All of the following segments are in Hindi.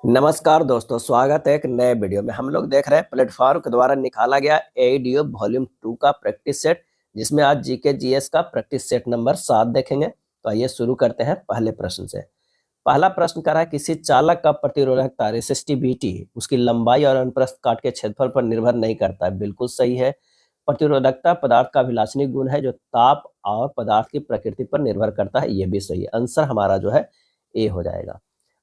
नमस्कार दोस्तों, स्वागत है एक नए वीडियो में। हम लोग देख रहे हैं प्लेटफॉर्म के द्वारा निकाला गया एडीओ वॉल्यूम 2 का प्रैक्टिस सेट, जिसमें आज जीके जीएस का प्रैक्टिस सेट नंबर 7 देखेंगे। तो आइए शुरू करते हैं पहले प्रश्न से। पहला प्रश्न कर रहा है, किसी चालक का प्रतिरोधकता रेसिस्टिविटी उसकी लंबाई और अनुप्रस्थ काट के क्षेत्रफल पर निर्भर नहीं करता है। बिल्कुल सही है। प्रतिरोधकता पदार्थ का अभिलाषणी गुण है जो ताप और पदार्थ की प्रकृति पर निर्भर करता है। ये भी सही है। आंसर हमारा जो है ए हो जाएगा।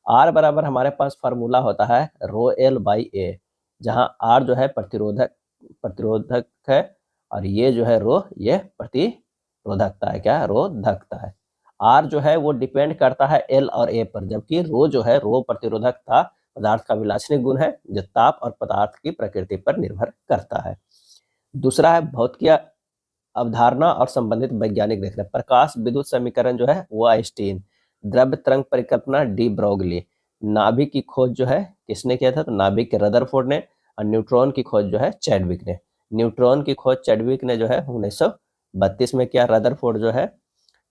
आर बराबर हमारे पास फार्मूला होता है रो एल बाई ए, जहाँ आर जो है प्रतिरोधक है और ये जो है रो ये प्रतिरोधकता है। क्या है? रोधकता है। आर जो है वो डिपेंड करता है एल और ए पर, जबकि रो जो है रो प्रतिरोधकता पदार्थ का विलासनी गुण है जो ताप और पदार्थ की प्रकृति पर निर्भर करता है। दूसरा है भौतिकी अवधारणा और संबंधित वैज्ञानिक देख रहे हैं। प्रकाश विद्युत समीकरण जो है वो आइंस्टीन, द्रव्य तरंग परिकल्पना डी ब्रोगली, नाभिक की खोज जो है किसने किया था? तो नाभिक के रदरफोर्ड ने, और न्यूट्रॉन की खोज जो है चैडविक ने। न्यूट्रॉन की खोज चैडविक ने जो है 1932 में किया, रदरफोर्ड जो है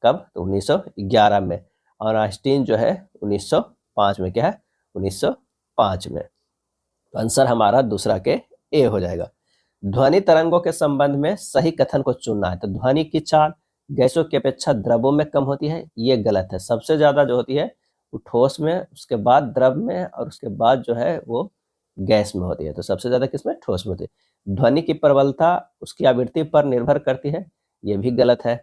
कब? तो 1911 में, और आइंस्टीन जो है 1905 में। क्या है? 1905 में। तो आंसर हमारा दूसरा के ए हो जाएगा। ध्वनि तरंगों के संबंध में सही कथन को चुनना है। तो ध्वनि की चाल गैसों की अपेक्षा द्रवों में कम होती है, ये गलत है। सबसे ज्यादा जो होती है वो ठोस में, उसके बाद द्रव में, और उसके बाद जो है वो गैस में होती है। तो सबसे ज्यादा किसमें? ठोस में होती है। ध्वनि की प्रबलता उसकी आवृत्ति पर निर्भर करती है, ये भी गलत है।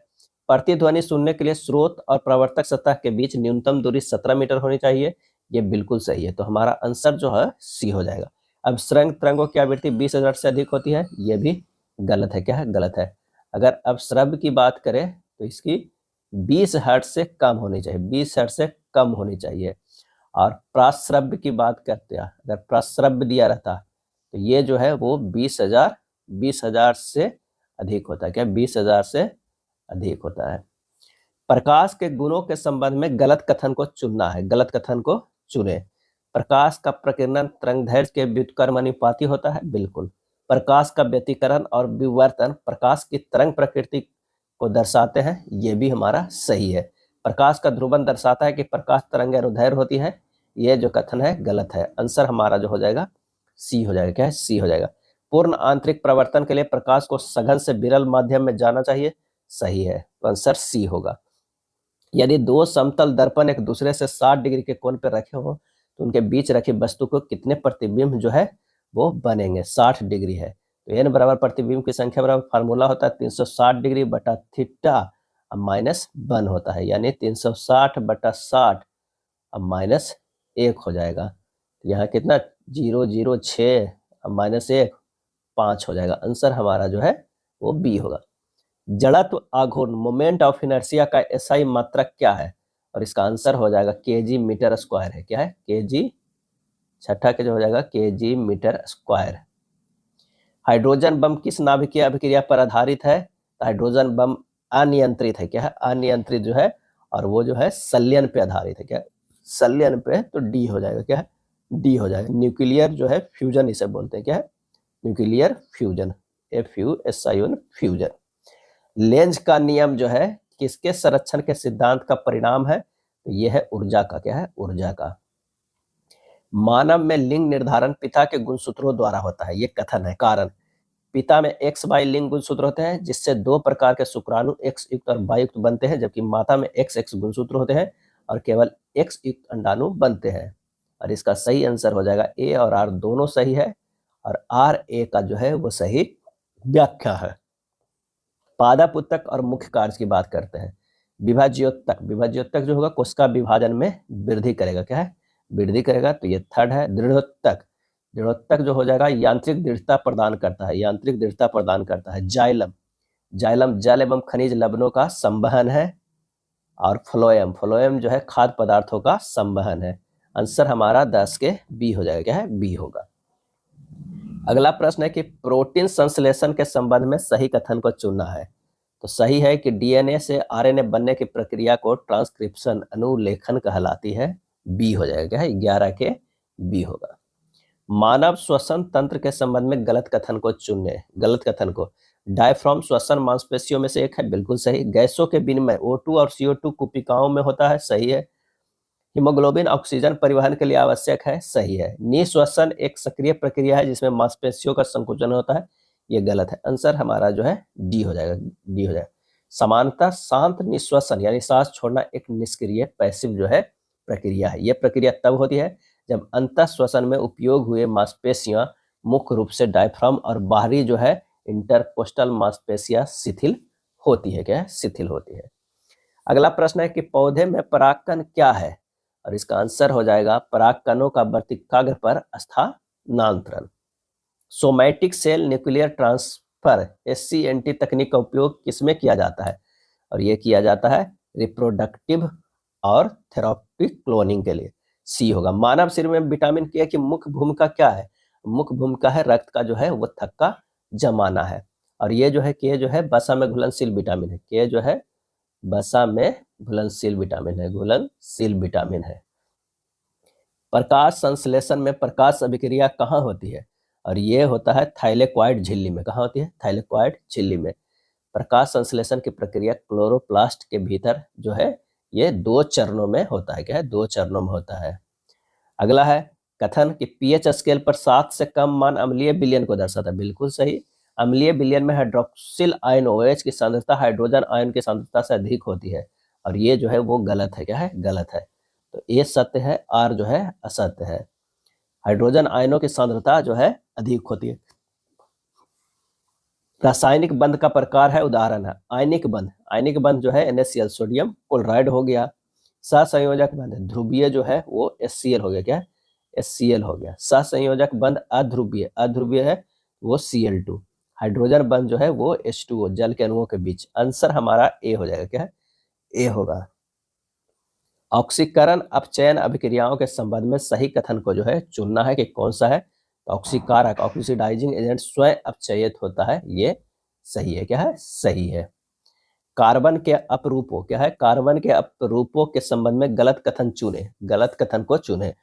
प्रतिध्वनि सुनने के लिए स्रोत और प्रवर्तक सतह के बीच न्यूनतम दूरी 17 मीटर होनी चाहिए, ये बिल्कुल सही है। तो हमारा आंसर जो है सी हो जाएगा। अब श्रृंग तरंगों की आवृत्ति 20,000 से अधिक होती है, ये भी गलत है। क्या है? गलत है। अगर अब श्रव्य की बात करें तो इसकी 20 हर्ट्ज से कम होनी चाहिए, 20 हर्ट्ज से कम होनी चाहिए। और प्राश्रव्य की बात करते हैं, अगर प्राश्रव्य दिया रहता तो ये जो है वो 20,000 से अधिक होता है। क्या? 20,000 से अधिक होता है। प्रकाश के गुणों के संबंध में गलत कथन को चुनना है। गलत कथन को चुने। प्रकाश का प्रकीर्णन तरंगदैर्घ्य के व्युत्क्रमानुपाती होता है, बिल्कुल। प्रकाश का व्यतिकरण और विवर्तन प्रकाश की तरंग प्रकृति को दर्शाते हैं, ये भी हमारा सही है। प्रकाश का ध्रुवन दर्शाता है कि प्रकाश तरंग अनुदैर्घ्य होती है, ये जो कथन है गलत है। आंसर हमारा जो हो जाएगा सी हो जाएगा। क्या है? सी हो जाएगा। पूर्ण आंतरिक प्रवर्तन के लिए प्रकाश को सघन से विरल माध्यम में जाना चाहिए, सही है। तो आंसर सी होगा। यदि दो समतल दर्पण एक दूसरे से 60 डिग्री के कोण पर रखे हो तो उनके बीच रखी वस्तु को कितने प्रतिबिंब जो है वो बनेंगे? 60 डिग्री है तो एन बराबर प्रतिबिंब की संख्या बराबर फार्मूला होता है 360 डिग्री बटा थीटा अब माइनस 1 होता है, यानी 360 बटा 60 अब माइनस 1 हो जाएगा। तो यहाँ कितना? 006 अब माइनस 1 5 हो जाएगा। आंसर हमारा जो है वो बी होगा। जड़त्व आघूर्ण मोमेंट ऑफ इनर्शिया का एसआई मात्रक क्या है? और इसका आंसर हो जाएगा केजी मीटर स्क्वायर है। क्या है? केजी, छठा के जो हो जाएगा KG metre square. Hydrogen bomb किस नाभिकीय अभिक्रिया पर आधारित है? तो हाइड्रोजन बम अनियंत्रित है। क्या है? अनियंत्रित जो है, और वो जो है संलयन पे आधारित है। क्या है? संलयन पे, तो डी हो जाएगा। क्या है? डी हो जाएगा। न्यूक्लियर जो है फ्यूजन इसे बोलते हैं। क्या है? Nuclear fusion, FUSION fusion. Length का नियम जो है किसके संरक्षण के सिद्धांत का परिणाम है? तो यह है ऊर्जा का। क्या है? ऊर्जा का। मानव में लिंग निर्धारण पिता के गुणसूत्रों द्वारा होता है, ये कथन है। कारण, पिता में XY लिंग गुणसूत्र होते हैं जिससे 2 प्रकार के शुक्राणु X युक्त और Y युक्त बनते हैं, जबकि माता में XX गुणसूत्र होते हैं और केवल X युक्त अंडाणु बनते हैं। और इसका सही आंसर हो जाएगा ए और आर दोनों सही है, और आर ए का जो है वो सही व्याख्या है। पादप उत्तक और मुख्य कार्य की बात करते हैं। विभाज्योत्तक, विभाज्योत्तक जो होगा कोशिका विभाजन में वृद्धि करेगा। क्या है? वृद्धि करेगा, तो ये थर्ड है। दृढ़ोत्तक, दृढ़ोत्तक जो हो जाएगा यांत्रिक दृढ़ता प्रदान करता है, यांत्रिक दृढ़ता प्रदान करता है। जाइलम, जाइलम जल एवं खनिज लवणों का संवहन है। और फ्लोएम, फ्लोएम जो है खाद्य पदार्थों का संवहन है। आंसर हमारा 10 के बी हो जाएगा। क्या है? बी होगा। अगला प्रश्न है कि प्रोटीन संश्लेषण के संबंध में सही कथन को चुनना है। तो सही है कि डीएनए से आरएनए बनने की प्रक्रिया को ट्रांसक्रिप्शन अनुलेखन कहलाती है, बी हो जाएगा। क्या है? 11 के बी होगा। मानव श्वसन तंत्र के संबंध में गलत कथन को चुने। गलत कथन को, डायफ्राम श्वसन मांसपेशियों में से एक है, बिल्कुल सही। गैसों के विनिमय O2 और CO2 कुपिकाओं में होता है, सही है। हीमोग्लोबिन ऑक्सीजन परिवहन के लिए आवश्यक है, सही है। निःश्वसन एक सक्रिय प्रक्रिया है जिसमें मांसपेशियों का संकुचन होता है, ये गलत है। आंसर हमारा जो है डी हो जाएगा, डी हो जाएगा। समानता शांत निःश्वसन यानी सांस छोड़ना एक निष्क्रिय पैसिव जो है प्रक्रिया है। यह प्रक्रिया तब होती है जब अंतः श्वसन में उपयोग हुए मांसपेशियां मुख्य रूप से डायफ्राम और बाहरी जो है इंटरकोस्टल मांसपेशियां शिथिल होती है। क्या है? शिथिल होती है। अगला प्रश्न है कि पौधे में परागकण क्या है, और इसका आंसर हो जाएगा परागकणों का वर्तिकाग्र पर स्थानांतरण। Somatic cell nuclear transfer SCNT तकनीक का उपयोग किसमें किया जाता है, और यह किया जाता है रिप्रोडक्टिव और थेराप्यूटिक क्लोनिंग के लिए, सी होगा। मानव शरीर में विटामिन के की मुख्य भूमिका क्या है, मुख्य भूमिका है रक्त का जो है वो थक्का जमाना है, और ये जो है के जो है वसा में घुलनशील विटामिन है, के जो है वसा में घुलनशील विटामिन है, घुलनशील विटामिन है। प्रकाश संश्लेषण में प्रकाश अभिक्रिया कहाँ होती है, और ये होता है थाइलेक्वाइड झिल्ली में। कहाँ होती है? थाइलेक्वाइड झिल्ली में। प्रकाश संश्लेषण की प्रक्रिया क्लोरोप्लास्ट के भीतर जो है ये 2 चरणों में होता है। क्या है? 2 चरणों में होता है। अगला है कथन कि पीएच स्केल पर 7 से कम मान अम्लीय विलयन को दर्शाता है। बिल्कुल सही। अम्लीय विलयन में हाइड्रोक्सिल आयन OH की सांद्रता हाइड्रोजन आयन की सांद्रता से अधिक होती है, और ये जो है वो गलत है। क्या है? गलत है। तो ये सत्य है, आर जो है असत्य है। हाइड्रोजन आयनों की सांद्रता जो है अधिक होती है। रासायनिक बंध का प्रकार है, उदाहरण है आयनिक बंध। आयनिक बंध जो है NaCl सोडियम क्लोराइड हो गया। सहसंयोजक बंध ध्रुवीय जो है वो HCl हो गया। क्या है? HCl हो गया। सहसंयोजक बंध अध्रुवीय, अध्रुवीय है वो Cl2। हाइड्रोजन बंध जो है वो H2O, जल के अणुओं के बीच। आंसर हमारा ए हो जाएगा। क्या है? ए होगा। ऑक्सीकरण अपचयन अभिक्रियाओं के संबंध में सही कथन को जो है चुनना है कि कौन सा है। तो ऑक्सीकारक ऑक्सीडाइजिंग एजेंट स्वयं अपचयित होता है, ये सही है। क्या है? सही है। कार्बन के अपरूपों, क्या है? कार्बन के अपरूपों के संबंध में गलत कथन चुने, गलत कथन को चुने।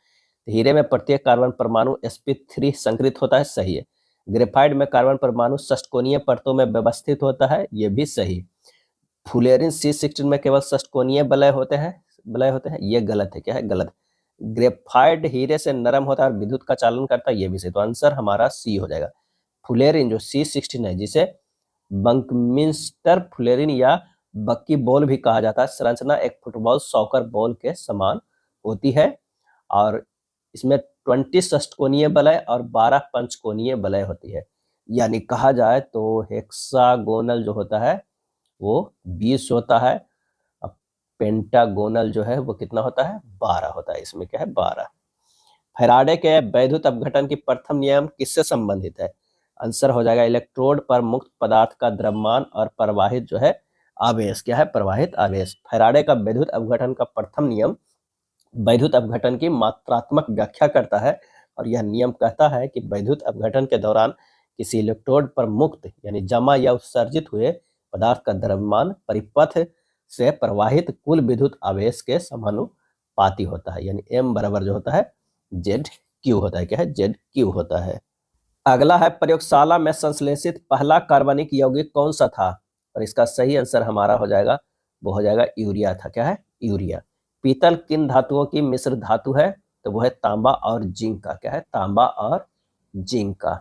हीरे में प्रत्येक कार्बन परमाणु sp3 संकरित होता है, सही है। ग्रेफाइट में कार्बन परमाणु षटकोणीय परतों में व्यवस्थित होता है, ये भी सही। फुलेरिन C16 में केवल षटकोणीय वलय होते हैं, ये गलत है। क्या है? गलत। ग्रेफाइट हीरे से नरम होता है और विद्युत का चालन करता है, ये भी सही। तो आंसर हमारा सी हो जाएगा। फुलेरिन जो C16 है, जिसे बंकमिंस्टर फुलेरिन या बक्की बॉल भी कहा जाता है, संरचना एक फुटबॉल सॉकर बॉल के समान होती है, और इसमें 20 षटकोणीय वलय और 12 पंचकोणीय वलय होती है। यानी कहा जाए तो हेक्सागोनल जो होता है वो 20 होता है, अब पेंटागोनल जो है वो कितना होता है? 12 होता है। इसमें क्या है? 12। फैराडे के वैद्युत अपघटन की प्रथम नियम किससे संबंधित है? आंसर हो जाएगा इलेक्ट्रोड पर मुक्त पदार्थ का द्रव्यमान और प्रवाहित जो है आवेश। क्या है? प्रवाहित आवेश। फैराडे का वैद्युत अपघटन का प्रथम नियम वैद्युत अपघटन की मात्रात्मक व्याख्या करता है, और यह नियम कहता है कि वैद्युत अपघटन के दौरान किसी इलेक्ट्रोड पर मुक्त यानी जमा या उत्सर्जित हुए पदार्थ का द्रव्यमान परिपथ से प्रवाहित कुल विद्युत आवेश के समानुपाती होता है, यानी M बराबर जो होता है ZQ होता है। क्या है? ZQ होता है। अगला है प्रयोगशाला में संश्लेषित पहला कार्बनिक यौगिक कौन सा था, और इसका सही आंसर हमारा हो जाएगा, वो हो जाएगा यूरिया था। क्या है? यूरिया। पीतल किन धातुओं की मिश्र धातु है, तो वो है तांबा और जिंक का। क्या है? तांबा और जिंक का।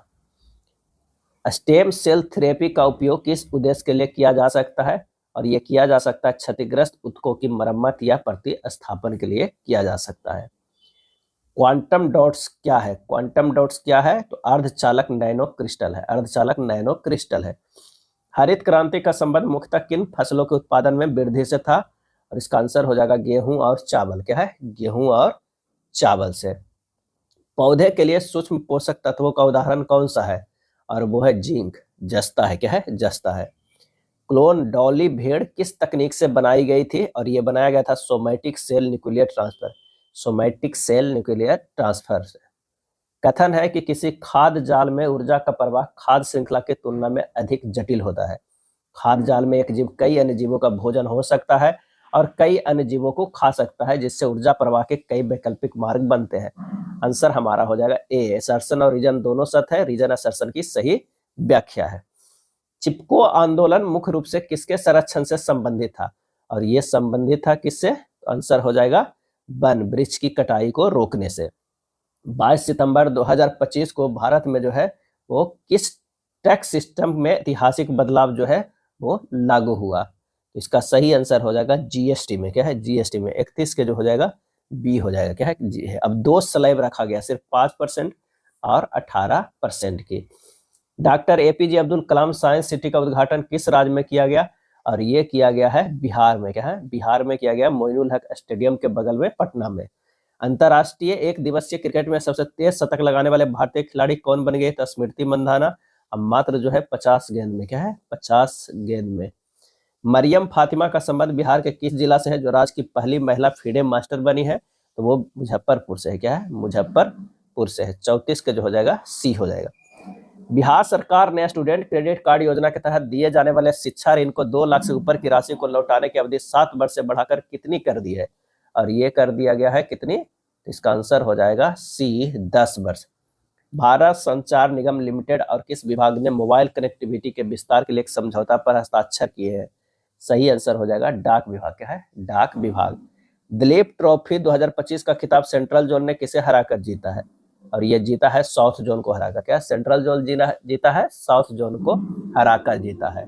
स्टेम सेल थेरेपी का उपयोग किस उद्देश्य के लिए किया जा सकता है, और यह किया जा सकता है क्षतिग्रस्त ऊतकों की मरम्मत या प्रतिस्थापन के लिए किया जा सकता है। क्वांटम डॉट्स क्या है? क्वांटम डॉट्स क्या है? तो अर्धचालक नैनो क्रिस्टल है, अर्धचालक नैनो क्रिस्टल है। हरित क्रांति का संबंध मुख्यतः किन फसलों के उत्पादन में वृद्धि से था, और इसका आंसर हो जाएगा गेहूं और चावल। क्या है? गेहूं और चावल से। पौधे के लिए सूक्ष्म पोषक तत्वों का उदाहरण कौन सा है, और वो है जिंक, जस्ता है। क्या है? जस्ता है। क्लोन डॉली भेड़ किस तकनीक से बनाई गई थी, और ये बनाया गया था somatic cell nuclear transfer, somatic cell nuclear transfer से। कथन है कि किसी खाद्य जाल में ऊर्जा का प्रवाह खाद्य श्रृंखला की तुलना में अधिक जटिल होता है। खाद्य जाल में एक जीव कई अन्य जीवों का भोजन हो सकता है और कई अन्य जीवों को खा सकता है, जिससे ऊर्जा प्रवाह के कई वैकल्पिक मार्ग बनते हैं। आंसर हमारा हो जाएगा ए। असर्शन और रीजन दोनों सत्य है, रीजन असर्शन की सही व्याख्या है। चिपको आंदोलन मुख्य रूप से किसके संरक्षण से संबंधित था, और ये संबंधित था किससे? आंसर हो जाएगा वन वृक्ष की कटाई को रोकने से। 22 सितंबर 2025 को भारत में जो है वो किस टैक्स सिस्टम में ऐतिहासिक बदलाव जो है वो लागू हुआ? तो इसका सही आंसर हो जाएगा जीएसटी में। क्या है? जीएसटी में 31 के जो हो जाएगा बी हो जाएगा। क्या है? जी है। अब 2 स्लैब रखा गया, सिर्फ 5% और 18% की। Doctor APJ Abdul Kalam science city का उद्घाटन किस राज्य में किया गया? और ये किया गया है बिहार में। क्या है? बिहार में किया गया, मोइनुल हक स्टेडियम के बगल में, पटना में। अंतरराष्ट्रीय एक दिवसीय क्रिकेट में सबसे तेज शतक लगाने वाले भारतीय खिलाड़ी कौन बन गए? तो स्मृति मंधाना। अब मात्र जो है 50 गेंद में। क्या है? 50 गेंद में। मरियम फातिमा का संबंध बिहार के किस जिला से है जो राज्य की पहली महिला फीडे मास्टर बनी है? तो वो मुजफ्फरपुर से है। क्या है? मुजफ्फरपुर से है। 34 का जो हो जाएगा सी हो जाएगा। बिहार सरकार ने स्टूडेंट क्रेडिट कार्ड योजना के तहत दिए जाने वाले शिक्षा ऋण को 2 लाख से ऊपर की राशि को लौटाने की अवधि 7 वर्ष से बढ़ाकर कितनी कर दी है? और ये कर दिया गया है कितनी? तो इसका आंसर हो जाएगा सी 10 वर्ष। भारत संचार निगम लिमिटेड और किस विभाग ने मोबाइल कनेक्टिविटी के विस्तार के लिए एक समझौता पर हस्ताक्षर किए हैं? सही आंसर हो जाएगा डाक विभाग। क्या है? डाक विभाग। दिलीप ट्रॉफी 2025 का खिताब सेंट्रल जोन ने किसे हराकर जीता है? और ये जीता है साउथ जोन को हराकर। क्या? सेंट्रल जोन जीता है, साउथ जोन को हराकर जीता है।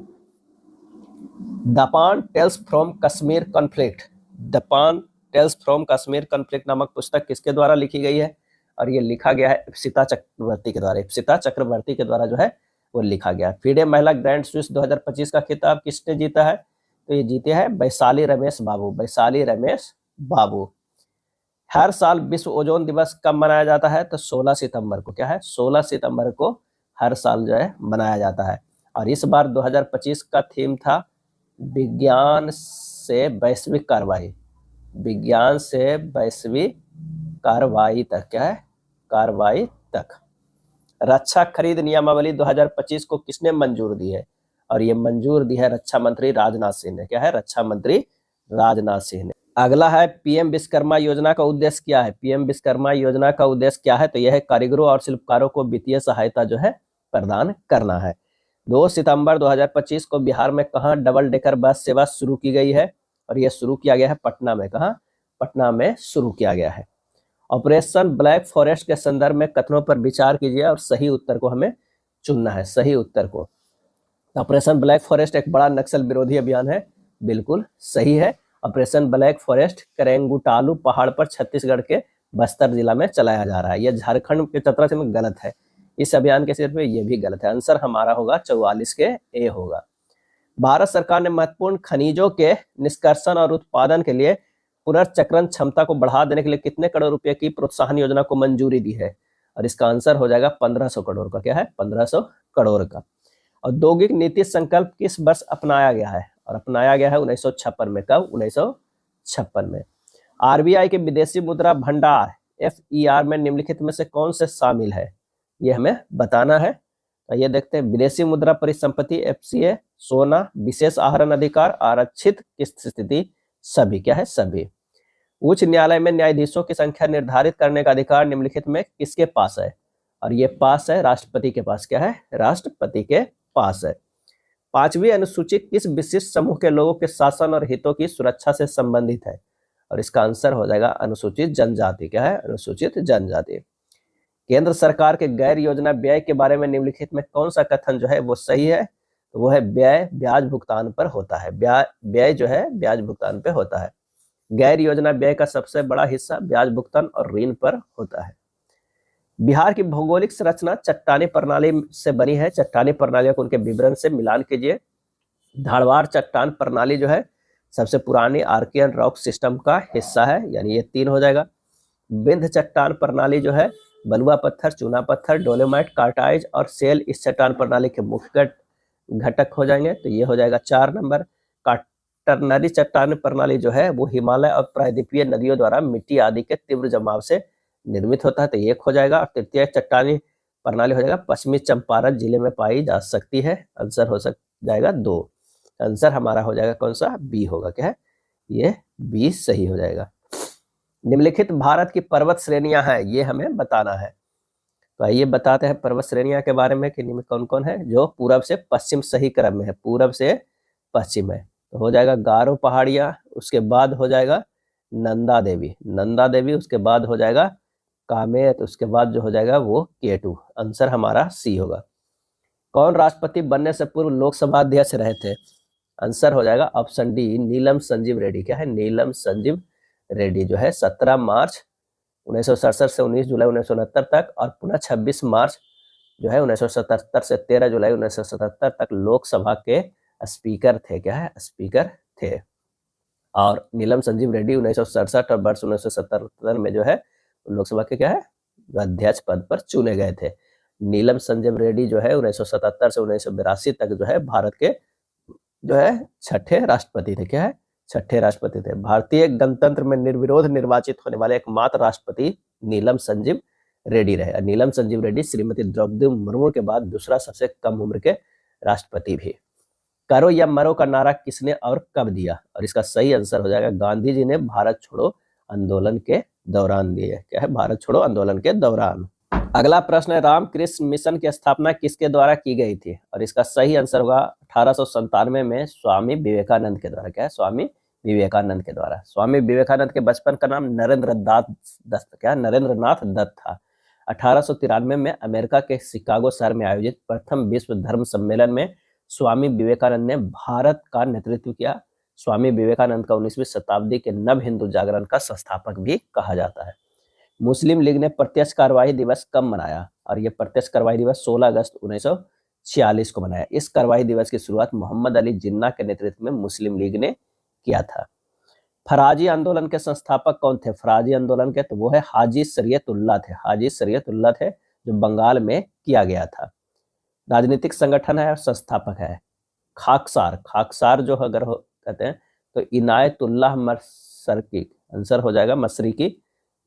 दपान टेल्स फ्रॉम कश्मीर कॉन्फ्लिक्ट, दपान टेल्स फ्रॉम कश्मीर कॉन्फ्लिक्ट नामक पुस्तक किसके द्वारा लिखी गई है? और ये लिखा गया है इप्सिता चक्रवर्ती के द्वारा। इप्सिता चक्रवर्ती के द्वारा जो है वो लिखा गया। फीडे महिला ग्रैंड स्विस 2025 का खिताब किसने जीता है? तो ये जीते हैं वैशाली रमेश बाबू। वैशाली रमेश बाबू। हर साल विश्व ओजोन दिवस कब मनाया जाता है? तो 16 सितंबर को। क्या है? 16 सितंबर को हर साल जो है मनाया जाता है। और इस बार 2025 का थीम था विज्ञान से वैश्विक कार्रवाई। विज्ञान से वैश्विक कार्रवाई तक। क्या है? कार्रवाई तक। रक्षा खरीद नियमावली 2025 को किसने मंजूर दी है? और ये मंजूर दी है रक्षा मंत्री राजनाथ सिंह ने। क्या है? रक्षा मंत्री राजनाथ सिंह ने। अगला है पीएम विश्वकर्मा योजना का उद्देश्य क्या है? पीएम विश्वकर्मा योजना का उद्देश्य क्या है? तो यह है कारीगरों और शिल्पकारों को वित्तीय सहायता जो है प्रदान करना है। 2 सितंबर 2025 को बिहार में कहां डबल डेकर बस सेवा शुरू की गई है? और यह शुरू किया गया है पटना में। कहां? पटना में शुरू किया गया है। ऑपरेशन ब्लैक फॉरेस्ट के संदर्भ में कथनों पर विचार कीजिए और सही उत्तर को हमें चुनना है। सही उत्तर को। ऑपरेशन ब्लैक फॉरेस्ट एक बड़ा नक्सल विरोधी अभियान है। बिल्कुल सही है। ऑपरेशन ब्लैक फॉरेस्ट करेंगुटालू पहाड़ पर छत्तीसगढ़ के बस्तर जिला में चलाया जा रहा है। यह झारखंड के चतरा से में गलत है। इस अभियान के सिर पे ये भी गलत है। आंसर हमारा होगा 44 के ए होगा। भारत सरकार ने महत्वपूर्ण खनिजों के निष्कर्षण और उत्पादन के लिए पुनर्चक्रण क्षमता को बढ़ा देने के लिए कितने करोड़ रुपए की प्रोत्साहन योजना को मंजूरी दी है? और इसका आंसर हो जाएगा 1500 करोड़ का। क्या है? 1500 करोड़ का। औद्योगिक नीति संकल्प किस वर्ष अपनाया गया है? और अपनाया गया है 1956 में। कब? 1956 में। आरबीआई के विदेशी मुद्रा भंडार FER में निम्नलिखित में से कौन से शामिल है? ये हमें बताना है। तो ये देखते हैं। विदेशी मुद्रा परिसंपत्ति FCA, सोना, विशेष आहरण अधिकार, आरक्षित किस्त स्थिति, सभी। क्या है? सभी। उच्च न्यायालय में न्यायाधीशों की संख्या निर्धारित करने का अधिकार निम्नलिखित में किसके पास है? और ये पास है राष्ट्रपति के पास। क्या है? राष्ट्रपति के पास है। 5वीं अनुसूची किस विशिष्ट समूह के लोगों के शासन और हितों की सुरक्षा से संबंधित है? और इसका आंसर हो जाएगा अनुसूचित जनजाति। क्या है? अनुसूचित जनजाति। केंद्र सरकार के गैर योजना व्यय के बारे में निम्नलिखित में कौन सा कथन जो है वो सही है? तो वो है व्यय ब्याज भुगतान पर होता है। व्यय जो है ब्याज भुगतान पे होता है। गैर योजना व्यय का सबसे बड़ा हिस्सा ब्याज भुगतान और ऋण पर होता है। बिहार की भौगोलिक संरचना चट्टानी प्रणाली से बनी है। चट्टानी प्रणालियों को उनके विवरण से मिलान कीजिए। धारवाड़ चट्टान प्रणाली जो है सबसे पुरानी आर्कियन रॉक सिस्टम का हिस्सा है, यानी ये 3 हो जाएगा। विंध्य चट्टान प्रणाली जो है बलुआ पत्थर, चूना पत्थर, डोलोमाइट, कार्टाइज और सेल इस चट्टान प्रणाली के मुख्य घटक हो जाएंगे। तो ये हो जाएगा 4 नंबर। क्वाटरनरी चट्टान प्रणाली जो है वो हिमालय और प्रायद्वीपीय नदियों द्वारा मिट्टी आदि के तीव्र जमाव से निर्मित होता है। तो 1 हो जाएगा। और तृतीय चट्टानी प्रणाली हो जाएगा पश्चिमी चंपारण जिले में पाई जा सकती है। आंसर हो जाएगा 2। आंसर हमारा हो जाएगा कौन सा? बी होगा। क्या है? ये बी सही हो जाएगा। निम्नलिखित भारत की पर्वत श्रेणियां हैं, ये हमें बताना है। तो आइए बताते हैं पर्वत श्रेणियां के बारे में कि इनमें कौन कौन है जो पूरब से पश्चिम सही क्रम में है। पूरब से पश्चिम है तो हो जाएगा गारो पहाड़ियां, उसके बाद हो जाएगा नंदा देवी, नंदा देवी, उसके बाद हो जाएगा कामेत, उसके बाद जो हो जाएगा वो केटू। आंसर हमारा सी होगा। कौन राष्ट्रपति बनने से पूर्व लोकसभा अध्यक्ष रहे थे? आंसर हो जाएगा ऑप्शन डी, नीलम संजीव रेड्डी। क्या है? नीलम संजीव रेड्डी जो है 17 मार्च 1967 से 19 जुलाई 1969 तक, और पुनः 26 मार्च जो है 1977 से 13 जुलाई 1977 तक लोकसभा के स्पीकर थे। क्या है? स्पीकर थे। और नीलम संजीव रेड्डी 1967 और वर्ष 1977 में जो है लोकसभा के क्या है अध्यक्ष पद पर चुने गए थे। नीलम संजीव रेड्डी जो है 1977 से 1982 तक जो है भारत के जो है छठे राष्ट्रपति थे। क्या है? छठे राष्ट्रपति थे। भारतीय गणतंत्र में निर्विरोध निर्वाचित होने वाले एकमात्र राष्ट्रपति नीलम संजीव रेड्डी रहे। नीलम संजीव रेड्डी श्रीमती द्रौपदी मुर्मू के बाद दूसरा सबसे कम उम्र के राष्ट्रपति भी। करो या मरो का नारा किसने और कब दिया? और इसका सही आंसर हो जाएगा गांधी जी ने भारत छोड़ो आंदोलन के दौरान दिए। क्या है? भारत छोड़ो आंदोलन के दौरान। अगला प्रश्न है, रामकृष्ण मिशन की स्थापना किसके द्वारा की गई थी? और इसका सही आंसर होगा 1897 में स्वामी विवेकानंद के द्वारा। क्या है? स्वामी विवेकानंद के द्वारा। स्वामी विवेकानंद के बचपन का नाम नरेंद्र दत्त क्या? नरेंद्र नाथ दत्त था। 1893 में अमेरिका के शिकागो शहर में आयोजित प्रथम विश्व धर्म सम्मेलन में स्वामी विवेकानंद ने भारत का नेतृत्व किया। स्वामी विवेकानंद का 19वीं शताब्दी के नव हिंदू जागरण का संस्थापक भी कहा जाता है। मुस्लिम लीग ने प्रत्यक्ष कार्यवाही दिवस कब मनाया? और यह प्रत्यक्ष कार्यवाही दिवस 16 अगस्त 1946 को मनाया। इस कार्यवाही दिवस की शुरुआत मोहम्मद अली जिन्ना के नेतृत्व में मुस्लिम लीग ने किया था। फराजी आंदोलन के संस्थापक कौन थे? फराजी आंदोलन के तो वो है हाजी शरीयतुल्लाह थे। हाजी शरीयतुल्लाह थे जो बंगाल में किया गया था। राजनीतिक संगठन है और संस्थापक है खाकसार। खाकसार जो अगर कहते हैं तो इनायतुल्लाह मशरकी। आंसर हो जाएगा मशरकी,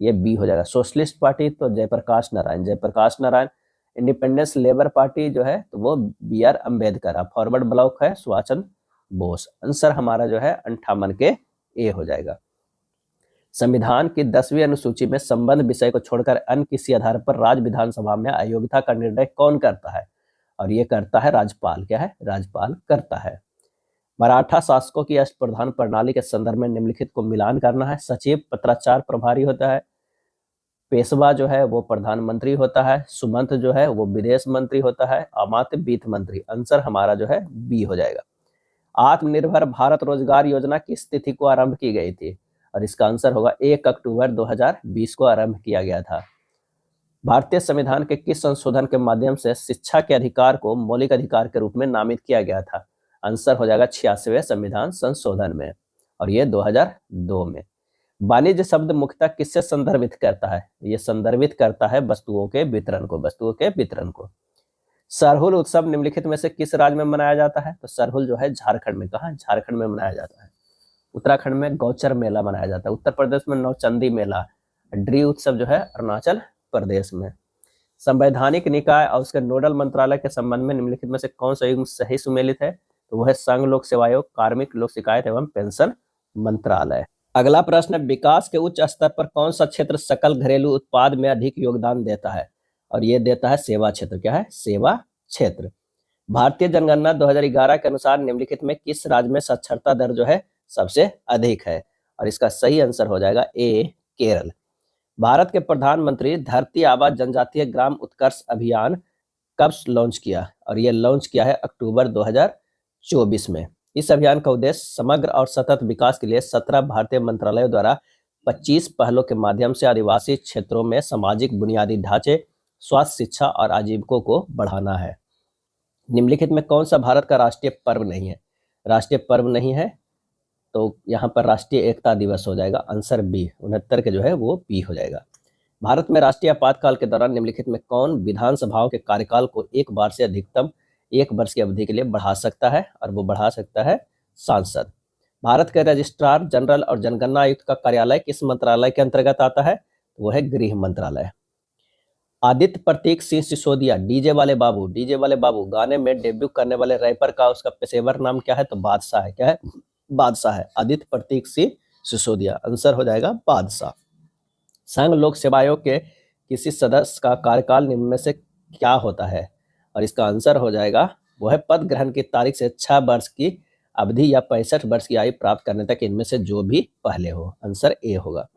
ये बी हो जाएगा। सोशलिस्ट पार्टी तो Jayaprakash Narayan. Jayaprakash Narayan. Independence labour party जो है तो वो B R Ambedkar. Forward bloc है सुभाष चंद्र बोस। आंसर हमारा जो है 58 के ए हो जाएगा। संविधान की 10वीं अनुसूची में संबंध विषय को छोड़कर अन्य किसी आधार पर राज्य विधानसभा में अयोग्यता का निर्णय कौन करता है? और ये करता है राज्यपाल। क्या है? राज्यपाल करता है। मराठा शासकों की अष्टप्रधान प्रणाली के संदर्भ में निम्नलिखित को मिलान करना है। सचिव पत्राचार प्रभारी होता है, पेशवा जो है वो प्रधानमंत्री होता है, सुमंत जो है वो विदेश मंत्री होता है, अमात्य वित्त मंत्री। आंसर हमारा जो है बी हो जाएगा। आत्मनिर्भर भारत रोजगार योजना किस तिथि को आरंभ की गई थी? और इसका आंसर होगा 1 अक्टूबर 2020 को आरंभ किया गया था। भारतीय संविधान के किस संशोधन के माध्यम से शिक्षा के अधिकार को मौलिक अधिकार के रूप में नामित किया गया था? आंसर हो जाएगा 86वें संविधान संशोधन में, और ये 2002 में। वाणिज्य शब्द मुख्यतः किससे संदर्भित करता है? ये संदर्भित करता है वस्तुओं के वितरण को। वस्तुओं के वितरण को। सरहुल उत्सव निम्नलिखित में से किस राज्य में मनाया जाता है? तो सरहुल जो है झारखंड में। कहाँ? झारखंड में मनाया जाता है। उत्तराखंड में गौचर मेला मनाया जाता है। उत्तर प्रदेश में नौचंदी मेला। ड्री उत्सव जो है अरुणाचल प्रदेश में। संवैधानिक निकाय और उसके नोडल मंत्रालय के संबंध में निम्नलिखित में से कौन सा युग्म सही सुमेलित है? तो वह है संघ लोक सेवा आयोग, कार्मिक लोक शिकायत एवं पेंशन मंत्रालय। अगला प्रश्न है, विकास के उच्च स्तर पर कौन सा क्षेत्र सकल घरेलू उत्पाद में अधिक योगदान देता है? और ये देता है सेवा क्षेत्र। क्या है? सेवा क्षेत्र। भारतीय जनगणना 2011 के अनुसार निम्नलिखित में किस राज्य में साक्षरता दर जो है सबसे अधिक है? और इसका सही आंसर हो जाएगा ए, केरल। भारत के प्रधानमंत्री धरती आबा जनजातीय ग्राम उत्कर्ष अभियान कब लॉन्च किया? और यह लॉन्च किया है अक्टूबर 2024 में। इस अभियान का उद्देश्य समग्र और सतत विकास के लिए 17 भारतीय मंत्रालयों द्वारा 25 पहलों के माध्यम से आदिवासी क्षेत्रों में सामाजिक बुनियादी ढांचे, स्वास्थ्य, शिक्षा और आजीविकों को बढ़ाना है। निम्नलिखित में कौन सा भारत का राष्ट्रीय पर्व नहीं है? राष्ट्रीय पर्व नहीं है तो यहाँ पर राष्ट्रीय एकता दिवस हो जाएगा। आंसर बी, 69 के जो है वो बी हो जाएगा। भारत में राष्ट्रीय आपातकाल के दौरान निम्नलिखित में कौन विधानसभाओं के कार्यकाल को एक बार से अधिकतम 1 वर्ष की अवधि के लिए बढ़ा सकता है? और वो बढ़ा सकता है सांसद। भारत के रजिस्ट्रार जनरल और जनगणना आयुक्त का कार्यालय किस मंत्रालय के अंतर्गत आता है? वो है गृह मंत्रालय। आदित्य प्रतीक सिंह सिसोदिया डीजे वाले बाबू गाने में डेब्यू करने वाले रैपर का उसका पेशेवर नाम क्या है? तो बादशाह है। क्या है? बादशाह है। आदित्य प्रतीक सिंह सिसोदिया। आंसर हो जाएगा बादशाह। संघ लोक सेवा आयोग के किसी सदस्य का कार्यकाल निम्न में से क्या होता है? और इसका आंसर हो जाएगा वो है पद ग्रहण की तारीख से 6 वर्ष की अवधि या 65 वर्ष की आयु प्राप्त करने तक इनमें से जो भी पहले हो। आंसर ए होगा।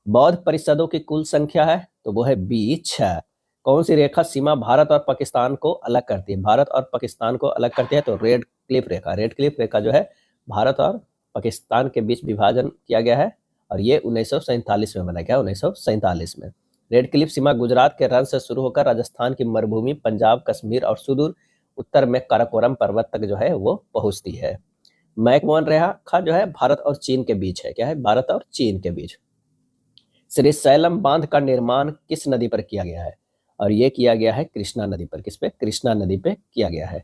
बौद्ध परिषदों की कुल संख्या है तो वो है बी 6। कौन सी रेखा सीमा भारत और पाकिस्तान को अलग करती है? भारत और पाकिस्तान को अलग करती है तो रेड क्लिफ रेखा। रेड क्लिफ रेखा जो है भारत और पाकिस्तान के बीच विभाजन किया गया है और ये 1947 में बना गया, 1947 में। रेड क्लिफ सीमा गुजरात के रण से शुरू होकर राजस्थान की मरुभूमि, पंजाब, कश्मीर और सुदूर उत्तर में काराकोरम पर्वत तक जो है वो पहुंचती है। मैकमोहन रेखा जो है भारत और चीन के बीच है। क्या है? भारत और चीन के बीच। श्रीशैलम बांध का निर्माण किस नदी पर किया गया है? और ये किया गया है कृष्णा नदी पर। किस पे? कृष्णा नदी पे किया गया है।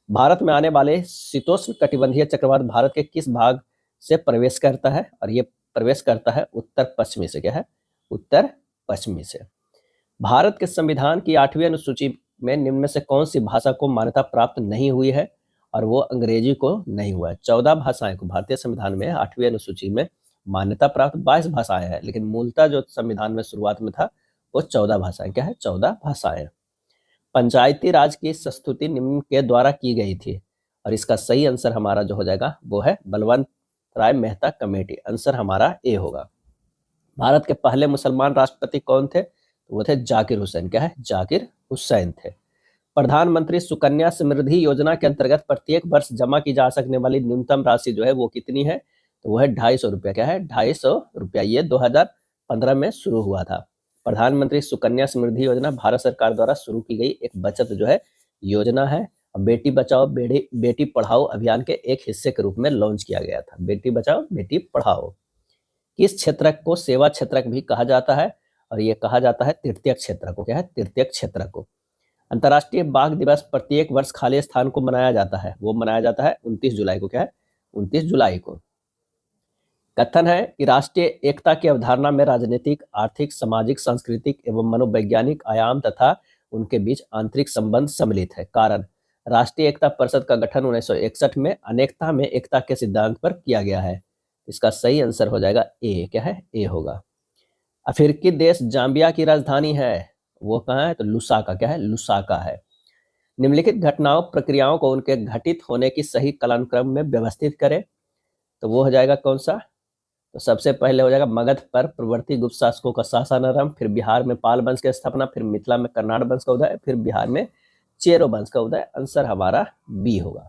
भारत में आने वाले शीतोष्ण कटिबंधीय चक्रवात भारत के किस भाग से प्रवेश करता है? और ये प्रवेश करता है उत्तर पश्चिमी से। क्या है? उत्तर पश्चिमी से। भारत के संविधान की 8वीं अनुसूची में निम्न में से कौन सी भाषा को मान्यता प्राप्त नहीं हुई है? और वो अंग्रेजी को नहीं हुआ है। 14 भाषाएं को भारतीय संविधान में 8वीं अनुसूची में मान्यता प्राप्त 22 भाषाएं हैं, लेकिन मूलतः जो संविधान में शुरुआत में था वो 14 भाषाएं। क्या है? 14 भाषाएं। पंचायती राज की संस्तुति निम्न के द्वारा की गई थी और इसका सही आंसर हमारा जो हो जाएगा वो है बलवंत राय मेहता कमेटी। आंसर हमारा ए होगा। भारत के पहले मुसलमान राष्ट्रपति कौन थे? तो वो थे जाकिर हुसैन। क्या है? जाकिर हुसैन थे। प्रधानमंत्री सुकन्या समृद्धि योजना के अंतर्गत प्रत्येक वर्ष जमा की जा सकने वाली न्यूनतम राशि जो है वो कितनी है? तो वो है 250 रुपया। क्या है? 250 रुपया। ये 2015 में शुरू हुआ था। प्रधानमंत्री सुकन्या समृद्धि योजना भारत सरकार द्वारा शुरू की गई एक बचत जो है योजना है। बेटी बचाओ बेटी पढ़ाओ अभियान के एक हिस्से के रूप में लॉन्च किया गया था। बेटी बचाओ बेटी पढ़ाओ। किस क्षेत्र को सेवा क्षेत्र भी कहा जाता है? और ये कहा जाता है तृतीय क्षेत्र को। क्या है? तृतीय क्षेत्र को। अंतर्राष्ट्रीय बाघ दिवस प्रत्येक वर्ष खाली स्थान को मनाया जाता है। वो मनाया जाता है 29 जुलाई को। क्या है? 29 जुलाई को। कथन है कि राष्ट्रीय एकता की अवधारणा में राजनीतिक, आर्थिक, सामाजिक, सांस्कृतिक एवं मनोवैज्ञानिक आयाम तथा उनके बीच आंतरिक संबंध सम्मिलित है। कारण, राष्ट्रीय एकता परिषद का गठन 1961 में अनेकता में एकता के सिद्धांत पर किया गया है। इसका सही आंसर हो जाएगा ए। क्या है? ए होगा। अफ्रीकी देश जाम्बिया की राजधानी है वो कहाँ है? तो लुसाका। क्या है? लुसाका है। निम्नलिखित घटनाओं प्रक्रियाओं को उनके घटित होने की सही कालानुक्रम में व्यवस्थित करें तो वो हो जाएगा कौन सा? तो सबसे पहले हो जाएगा मगध पर प्रवर्ती गुप्त शासकों का शासन आरंभ, फिर बिहार में पाल वंश की स्थापना, फिर मिथिला में कन्नाड़ वंश का उदय, फिर बिहार में चेरो वंश का उदय। आंसर हमारा बी होगा।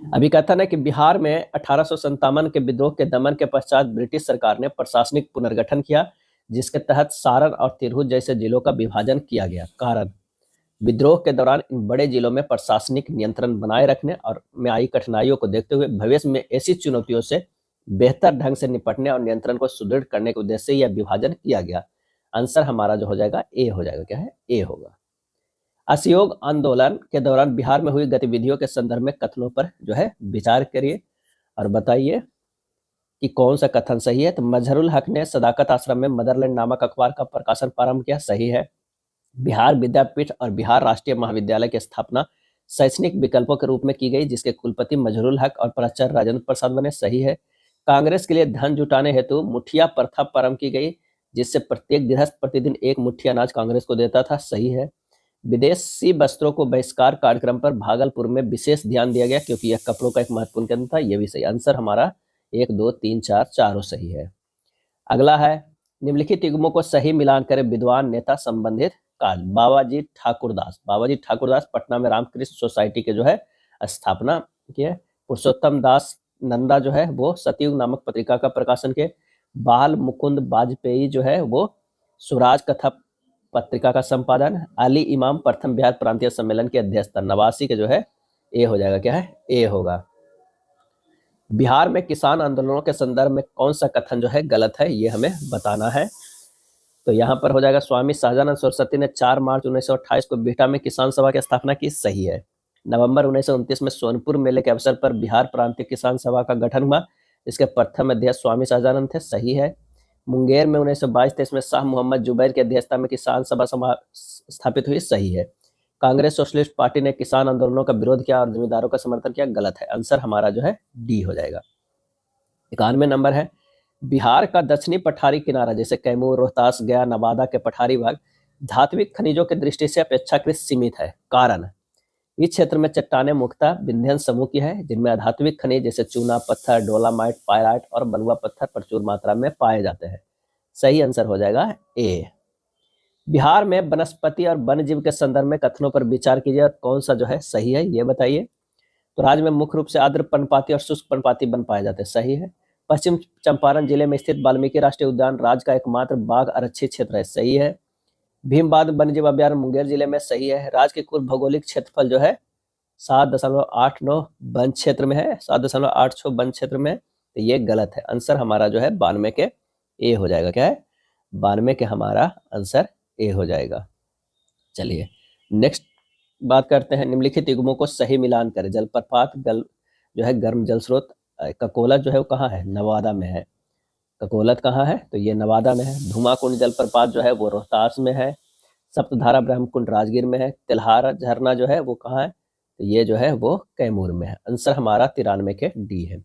अभी कथन है कि बिहार में 1857 के विद्रोह के दमन के पश्चात ब्रिटिश सरकार ने प्रशासनिक पुनर्गठन किया जिसके तहत सारण और तिरहुत जैसे जिलों का विभाजन किया गया। कारण, विद्रोह के दौरान इन बड़े जिलों में प्रशासनिक नियंत्रण बनाए रखने और में आई कठिनाइयों को देखते हुए भविष्य में ऐसी चुनौतियों से बेहतर ढंग से निपटने और नियंत्रण को सुदृढ़ करने के उद्देश्य से यह विभाजन किया गया। आंसर हमारा जो हो जाएगा ए हो जाएगा। क्या है? ए होगा। असहयोग आंदोलन के दौरान बिहार में हुई गतिविधियों के संदर्भ में कथनों पर जो है विचार करिए और बताइए कि कौन सा कथन सही है। तो मजहरुल हक ने सदाकत आश्रम में मदरलैंड नामक अखबार का प्रकाशन प्रारंभ किया। सही है। बिहार विद्यापीठ और बिहार राष्ट्रीय महाविद्यालय की स्थापना शैक्षणिक विकल्पों के रूप में की गई जिसके कुलपति मजहरुल हक और प्राचार्य राजेंद्र प्रसाद बने। सही है। कांग्रेस के लिए धन जुटाने हेतु मुठिया प्रथा प्रारंभ की गई जिससे प्रत्येक गृहस्थ प्रतिदिन एक मुट्ठी अनाज कांग्रेस को देता था। सही है। विदेशी वस्त्रों को बहिष्कार कार्यक्रम पर भागलपुर में विशेष ध्यान दिया गया क्योंकि यह कपड़ों का एक महत्वपूर्ण केंद्र था। यह भी सही। आंसर हमारा 1, 2, 3, 4 चारों सही है। अगला है निम्नलिखित युग्मों को सही मिलान करें विद्वान नेता संबंधित काल। बाबाजी ठाकुरदास। बाबाजी ठाकुरदास पटना में रामकृष्ण सोसाइटी के जो है स्थापना की। पुरुषोत्तम दास नंदा जो है वो सतयुग नामक पत्रिका का प्रकाशन किए। बाल मुकुंद वाजपेयी जो है वो स्वराज कथा पत्रिका का संपादन। अली इमाम प्रथम बिहार प्रांतीय सम्मेलन के अध्यक्षता। 89 के जो है ए हो जाएगा। क्या है? ए होगा। बिहार में किसान आंदोलनों के संदर्भ में कौन सा कथन जो है गलत है ये हमें बताना है। तो यहाँ पर हो जाएगा स्वामी सहजानंद सरस्वती ने 4 मार्च 1928 को बिहटा में किसान सभा की स्थापना की। सही है। नवंबर 1929 में सोनपुर मेले के अवसर पर बिहार प्रांतीय किसान सभा का गठन हुआ। इसके प्रथम अध्यक्ष स्वामी सहजानंद थे। सही है। मुंगेर में 1922-23 में शाह मोहम्मद जुबैर की अध्यक्षता में किसान सभा स्थापित हुई। सही है। कांग्रेस सोशलिस्ट पार्टी ने किसान आंदोलनों का विरोध किया और जमींदारों का समर्थन किया। गलत है। आंसर हमारा जो है डी हो जाएगा। 91 नंबर है बिहार का दक्षिणी पठारी किनारा जैसे कैमूर, रोहतास, गया, नवादा के पठारी भाग धात्विक खनिजों की दृष्टि से अपेक्षाकृत सीमित है। कारण, इस क्षेत्र में चट्टानें मुख्यतः विंध्यन समूह की है, जिनमें अधात्विक खनिज जैसे चूना पत्थर, डोलामाइट, पायराइट और बलुआ पत्थर प्रचुर मात्रा में पाए जाते हैं। सही आंसर हो जाएगा ए। बिहार में वनस्पति और वन्य जीव के संदर्भ में कथनों पर विचार कीजिए और कौन सा जो है सही है ये बताइए। तो राज्य में मुख्य रूप से आर्द्र पर्णपाती और शुष्क पर्णपाती वन पाए जाते हैं। सही है। पश्चिम चंपारण जिले में स्थित वाल्मीकि राष्ट्रीय उद्यान राज्य का एकमात्र बाघ आरक्षित क्षेत्र है। सही है। भीमबाध वन्यजीव अभयारण्य मुंगेर जिले में। सही है। राज्य के कुल भौगोलिक क्षेत्रफल जो है 7.89 वन क्षेत्र में है, 7.86 वन क्षेत्र में। तो ये गलत है। आंसर हमारा जो है 92 के ए हो जाएगा। क्या है? 92 के हमारा आंसर ए हो जाएगा। चलिए नेक्स्ट बात करते हैं। निम्नलिखित युग्मों को सही मिलान करें। जलप्रपात जो है गर्म जल स्रोत ककोलत जो है वो कहाँ है? नवादा में है। ककोलत कहाँ है? तो ये नवादा में है। धुमाकुंड जलप्रपात जो है वो रोहतास में है। सप्तधारा ब्रह्मकुंड राजगीर में है। तिलहार झरना जो है वो कहाँ है? तो ये जो है वो कैमूर में है। आंसर हमारा 93 के डी है।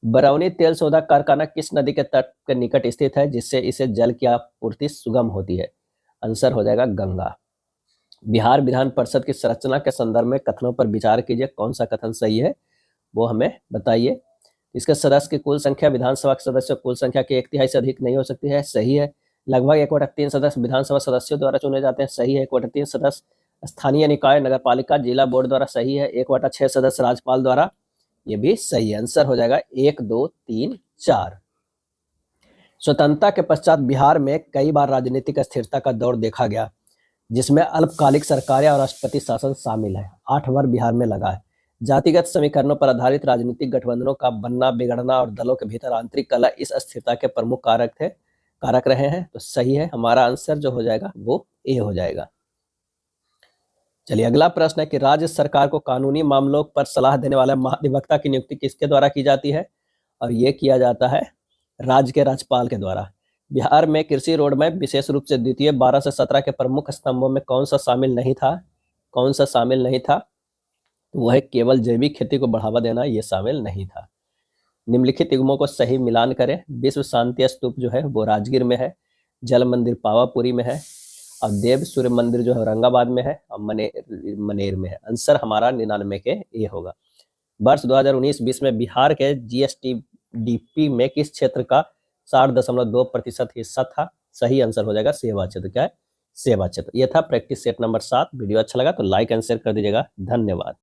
बरौनी तेल शोधक कारखाना किस नदी के तट के निकट स्थित है जिससे इसे जल की आपूर्ति सुगम होती है? आंसर हो जाएगा गंगा। बिहार विधान परिषद की संरचना के संदर्भ में कथनों पर विचार कीजिए। कौन सा कथन सही है वो हमें बताइए। इसके सदस्य की कुल संख्या विधानसभा के सदस्यों कुल संख्या के 1/3 से अधिक नहीं हो सकती है। सही है। लगभग 1/3 सदस्य विधानसभा सदस्यों द्वारा चुने जाते हैं। सही है। 1/3 सदस्य स्थानीय निकाय नगरपालिका जिला बोर्ड द्वारा। सही है। 1/6 सदस्य राज्यपाल द्वारा। ये भी सही है। आंसर हो जाएगा 1, 2, 3, 4। स्वतंत्रता के पश्चात बिहार में कई बार राजनीतिक अस्थिरता का दौर देखा गया, जिसमें अल्पकालिक सरकारें और राष्ट्रपति शासन शामिल है। 8 बार बिहार में लगा है। जातिगत समीकरणों पर आधारित राजनीतिक गठबंधनों का बनना बिगड़ना और दलों के भीतर आंतरिक कलह इस अस्थिरता के प्रमुख कारक रहे हैं। तो सही है। हमारा आंसर जो हो जाएगा वो ए हो जाएगा। चलिए अगला प्रश्न है कि राज्य सरकार को कानूनी मामलों पर सलाह देने वाला महाधिवक्ता की नियुक्ति किसके द्वारा की जाती है? और ये किया जाता है राज्य के राज्यपाल के द्वारा। बिहार में कृषि रोडमैप विशेष रूप से द्वितीय 12 से 17 के प्रमुख स्तंभों में कौन सा शामिल नहीं था? कौन सा शामिल नहीं था? वो है केवल जैविक खेती को बढ़ावा देना, ये शामिल नहीं था। निम्नलिखित युग्मों को सही मिलान करें। विश्व शांति स्तूप जो है वो राजगीर में है। जल मंदिर पावापुरी में है और देव सूर्य मंदिर जो है औरंगाबाद में है और मनेर में है। आंसर हमारा 99 के ए होगा। वर्ष 2019-20 में बिहार के GSTDP में किस क्षेत्र का 60.2% हिस्सा था? सही आंसर हो जाएगा सेवा क्षेत्र। क्या है? सेवा क्षेत्र। यह था प्रैक्टिस सेट नंबर 7। वीडियो अच्छा लगा तो लाइक एंड शेयर कर दीजिएगा। धन्यवाद।